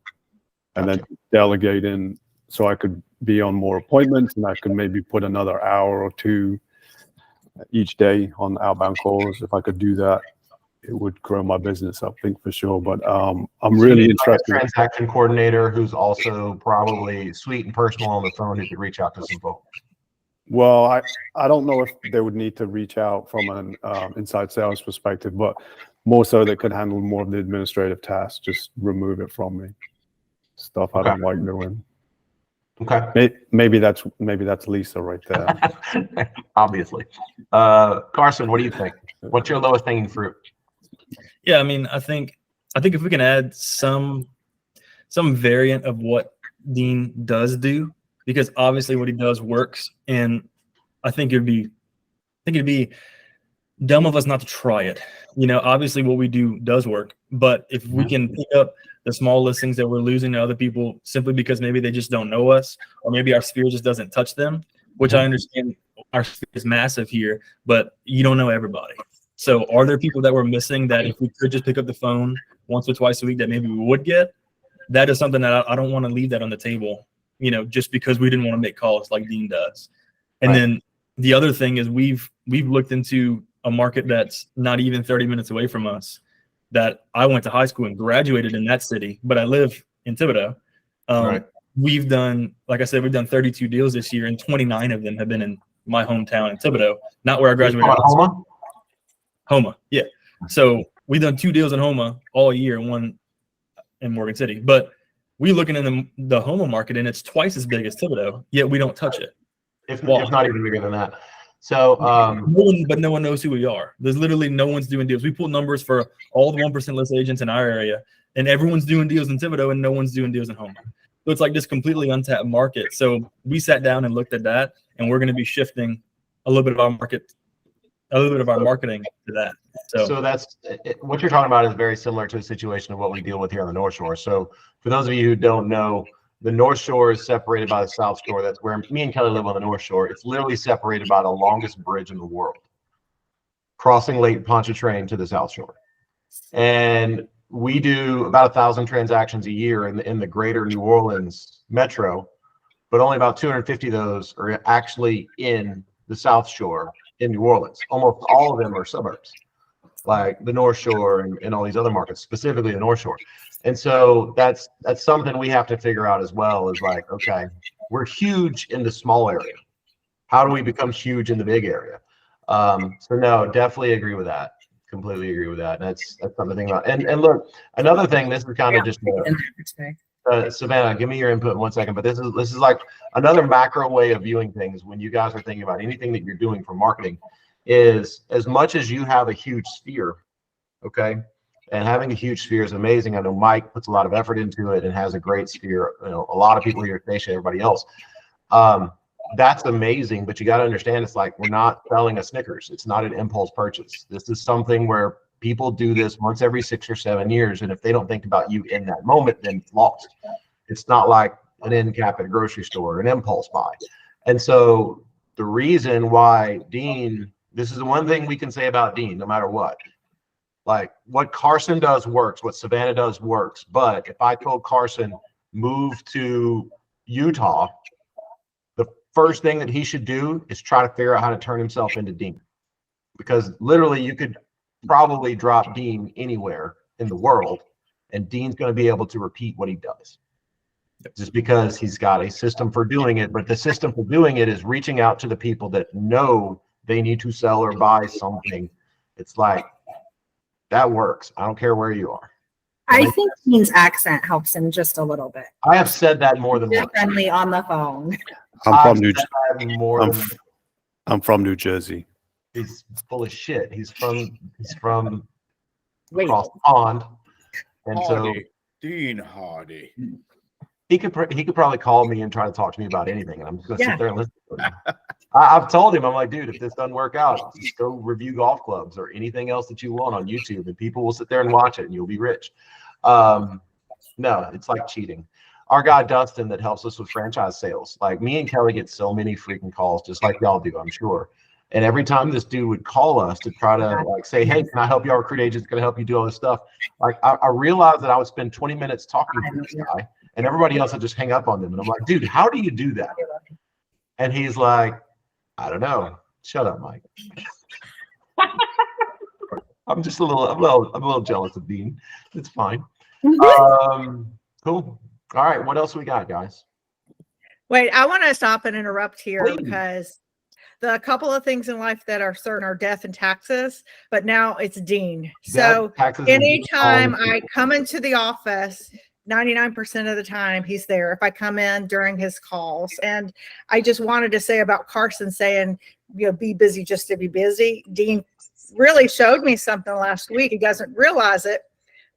and then delegating, so I could be on more appointments, and I could maybe put another hour or 2 each day on outbound calls. If I could do that, it would grow my business, I think, for sure. But I'm really interested. A transaction coordinator who's also probably sweet and personal on the phone, who could reach out to some folks. Well, I don't know if they would need to reach out from an inside sales perspective, but more so they could handle more of the administrative tasks. Just remove it from me. Stuff I don't like doing. Okay. Maybe that's Lisa right there. Obviously. Carson, what do you think? What's your lowest hanging fruit? Yeah, I mean, I think if we can add some variant of what Dean does do, because obviously what he does works, and I think it'd be dumb of us not to try it. Obviously what we do does work, but if we can pick up the small listings that we're losing to other people simply because maybe they just don't know us, or maybe our sphere just doesn't touch them, which I understand our sphere is massive here, but you don't know everybody. So are there people that we're missing that if we could just pick up the phone once or twice a week that maybe we would get? That is something that I don't want to leave that on the table, just because we didn't want to make calls like Dean does. And then the other thing is we've looked into a market that's not even 30 minutes away from us, that I went to high school and graduated in that city, but I live in Thibodaux. We've done, like I said, we've done 32 deals this year, and 29 of them have been in my hometown in Thibodaux, not where I graduated. Homa, yeah. So we've done 2 deals in Homa all year, and 1 in Morgan City. But we looking in the Homa market, and it's twice as big as Thibodaux, yet we don't touch it. If not even bigger than that. So, no one knows who we are. There's literally no one's doing deals. We pull numbers for all the 1% list agents in our area, and everyone's doing deals in Thibodaux, and no one's doing deals in Homa. So it's like this completely untapped market. So we sat down and looked at that, and we're going to be shifting a little bit of our marketing to that. So that's what you're talking about is very similar to a situation of what we deal with here on the North Shore. So for those of you who don't know, the North Shore is separated by the South Shore. That's where me and Kelly live on the North Shore. It's literally separated by the longest bridge in the world, crossing Lake Pontchartrain to the South Shore. And we do about 1,000 transactions a year in the greater New Orleans metro, but only about 250 of those are actually in the South Shore in New Orleans. Almost all of them are suburbs, like the North Shore and all these other markets, specifically the North Shore. And so that's something we have to figure out as well, is like, okay, we're huge in the small area. How do we become huge in the big area? So no, definitely agree with that. Completely agree with that. And that's something to think about. And look, another thing, this is kind of just Savannah, give me your input in 1 second, but this is like another macro way of viewing things when you guys are thinking about anything that you're doing for marketing, is as much as you have a huge sphere, okay? And having a huge sphere is amazing. I know Mike puts a lot of effort into it and has a great sphere. A lot of people here, Station, everybody else. That's amazing, but you got to understand, it's like, we're not selling a Snickers. It's not an impulse purchase. This is something where people do this once every 6 or 7 years. And if they don't think about you in that moment, then it's lost. It's not like an end cap at a grocery store, an impulse buy. And so the reason why Dean, this is the one thing we can say about Dean, no matter what. Like, what Carson does works, what Savannah does works. But if I told Carson, move to Utah, the first thing that he should do is try to figure out how to turn himself into Dean. Because literally you could probably drop Dean anywhere in the world, and Dean's going to be able to repeat what he does. Just because he's got a system for doing it. But the system for doing it is reaching out to the people that know they need to sell or buy something. It's like, that works. I don't care where you are. I think Dean's accent helps him just a little bit. I have said that more than once. Friendly on the phone. I'm from New Jersey. He's full of shit. He's from across the pond, and Hardy. so Dean Hardy. he could probably call me and try to talk to me about anything, and I'm just gonna sit there and listen to him. I've told him, I'm like, dude, if this doesn't work out, just go review golf clubs or anything else that you want on YouTube, and people will sit there and watch it, and you'll be rich. No, it's like cheating. Our guy Dustin that helps us with franchise sales, like, me and Kelly get so many freaking calls, just like y'all do, I'm sure. And every time this dude would call us to try to like say, hey, can I help y'all recruit agents? Can I help you do all this stuff? Like, I realized that I would spend 20 minutes talking to this guy, and everybody else would just hang up on them. And I'm like, dude, how do you do that? And he's like, I don't know. Shut up, Mike. I'm just a little jealous of Dean. It's fine. Cool. All right. What else we got, guys? Wait, I want to stop and interrupt here Please. because the couple of things in life that are certain are death and taxes, but now it's Dean. So anytime I come into the office, 99% of the time he's there if I come in during his calls. And I just wanted to say about Carson saying, be busy just to be busy. Dean really showed me something last week. He doesn't realize it,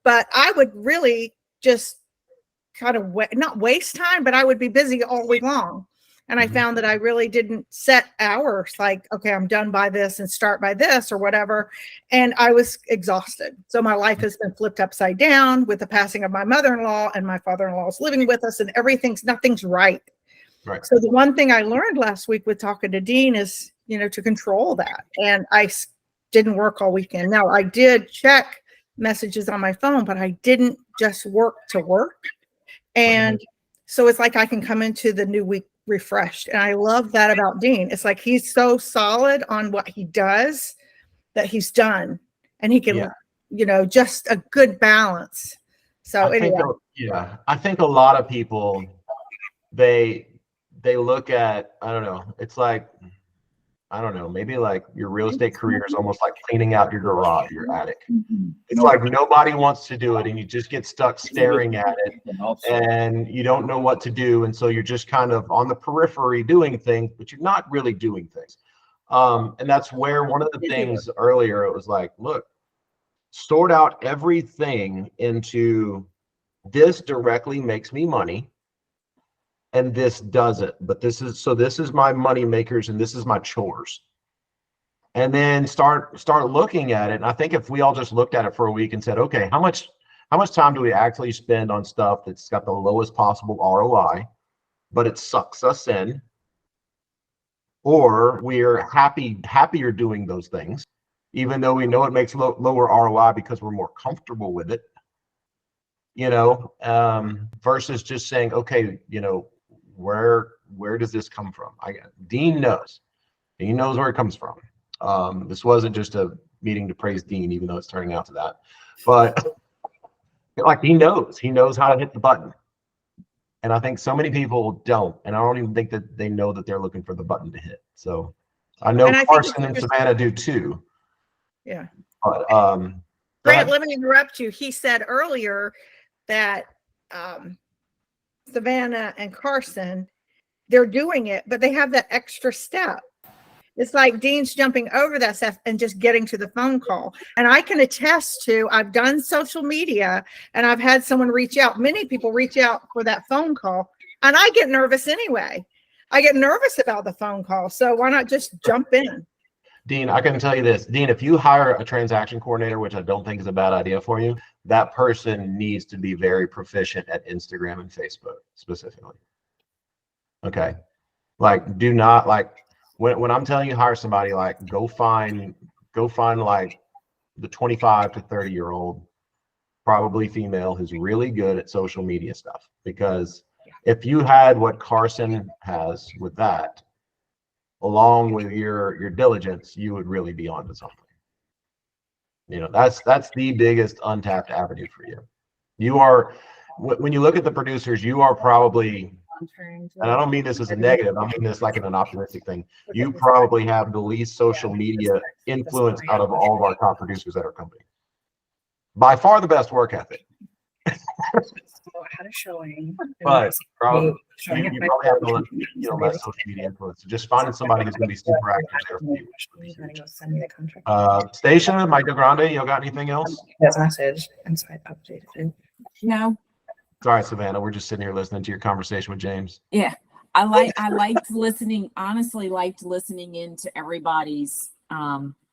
but I would really just kind of not waste time, but I would be busy all week long. And I found that I really didn't set hours like, okay, I'm done by this and start by this or whatever. And I was exhausted. So my life has been flipped upside down with the passing of my mother-in-law, and my father-in-law is living with us, and nothing's right. Right. So the one thing I learned last week with talking to Dean is, to control that. And I didn't work all weekend. Now I did check messages on my phone, but I didn't just work to work. And so it's like I can come into the new week refreshed. And I love that about Dean. It's like he's so solid on what he does that he's done, and he can, just a good balance. So I think a lot of people, they look at, I don't know, it's like, I don't know, maybe like your real estate career is almost like cleaning out your garage, your attic. It's like nobody wants to do it, and you just get stuck staring at it, and you don't know what to do. And so you're just kind of on the periphery doing things, but you're not really doing things. And that's where one of the things earlier, it was like, look, sort out everything into this directly makes me money, and this doesn't, but this is my money makers, and this is my chores. And then start looking at it. And I think if we all just looked at it for a week and said, okay, how much time do we actually spend on stuff that's got the lowest possible ROI, but it sucks us in, or we're happier doing those things, even though we know it makes lower ROI because we're more comfortable with it, versus just saying, okay, where does this come from? Dean knows where it comes from. This wasn't just a meeting to praise Dean, even though it's turning out to that, but like he knows how to hit the button. And I think so many people don't, and I don't even think that they know that they're looking for the button to hit. So I know Carson and Savannah do too. Yeah. But Grant, let me interrupt you. He said earlier that Savannah and Carson, they're doing it, but they have that extra step. It's like Dean's jumping over that stuff and just getting to the phone call. And I can attest to, I've done social media, and I've had someone reach out. Many people reach out for that phone call, and I get nervous anyway. I get nervous about the phone call. So why not just jump in? Dean, I can tell you this, Dean, if you hire a transaction coordinator, which I don't think is a bad idea for you, that person needs to be very proficient at Instagram and Facebook specifically. Okay. Like, do not, like, when I'm telling you hire somebody, like go find like the 25 to 30-year-old, probably female, who's really good at social media stuff. Because if you had what Carson has with that, along with your diligence, you would really be onto something. That's the biggest untapped avenue for you. You are, when you look at the producers, you are probably, and I don't mean this as a negative, I mean this like in an optimistic thing, you probably have the least social media influence out of all of our top producers at our company. By far the best work ethic. But probably you probably have less social media influence. So just finding somebody who's going to be super active there for you. Station, Michael Grande, you got anything else? That's message, and so I updated it. No. Sorry, Savannah, we're just sitting here listening to your conversation with James. Yeah, I liked listening. Honestly, liked listening into everybody's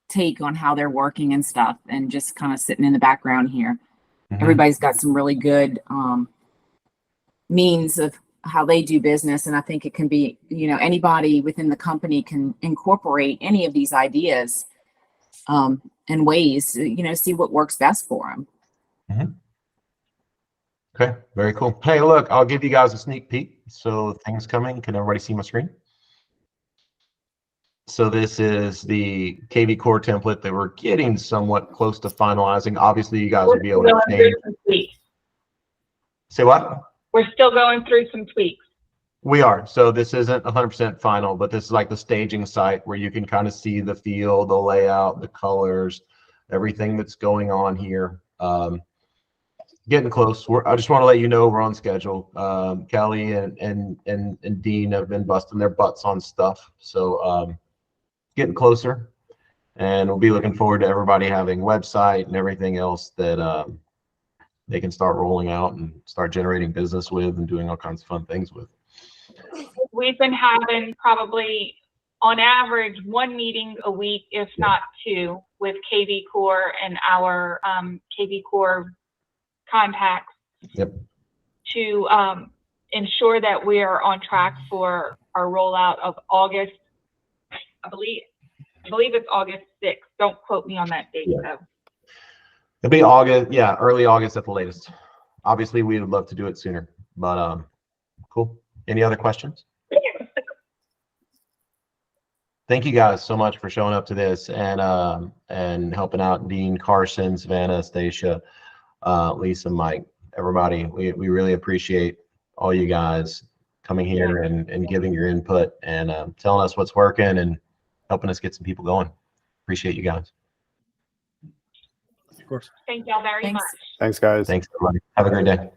take on how they're working and stuff, and just kind of sitting in the background here. Mm-hmm. Everybody's got some really good means of how they do business, and I think it can be, anybody within the company can incorporate any of these ideas and ways, see what works best for them. Mm-hmm. Okay, very cool. Hey, look, I'll give you guys a sneak peek. So things coming. Can everybody see my screen? So this is the KV Core template that we're getting somewhat close to finalizing. Obviously, you guys will be able to change. Say what? We're still going through some tweaks. We are. So this isn't 100% final, but this is like the staging site where you can kind of see the feel, the layout, the colors, everything that's going on here. Getting close. I just want to let you know we're on schedule. Kelly and Dean have been busting their butts on stuff. So getting closer, and we'll be looking forward to everybody having website and everything else that they can start rolling out and start generating business with and doing all kinds of fun things with. we've been having probably on average 1 meeting a week, if not 2, with KV Core and our KV Core contacts to ensure that we are on track for our rollout of August. I believe it's August 6th. Don't quote me on that date though. It'll be August, yeah, early August at the latest. Obviously, we would love to do it sooner, but cool. Any other questions? Thank you guys so much for showing up to this and helping out Dean, Carson, Savannah, Stacia, Lisa, Mike, everybody. We really appreciate all you guys coming here and giving your input and telling us what's working and helping us get some people going. Appreciate you guys. Of course. Thank y'all very much. Thanks, guys. Thanks, everybody. Have a great day.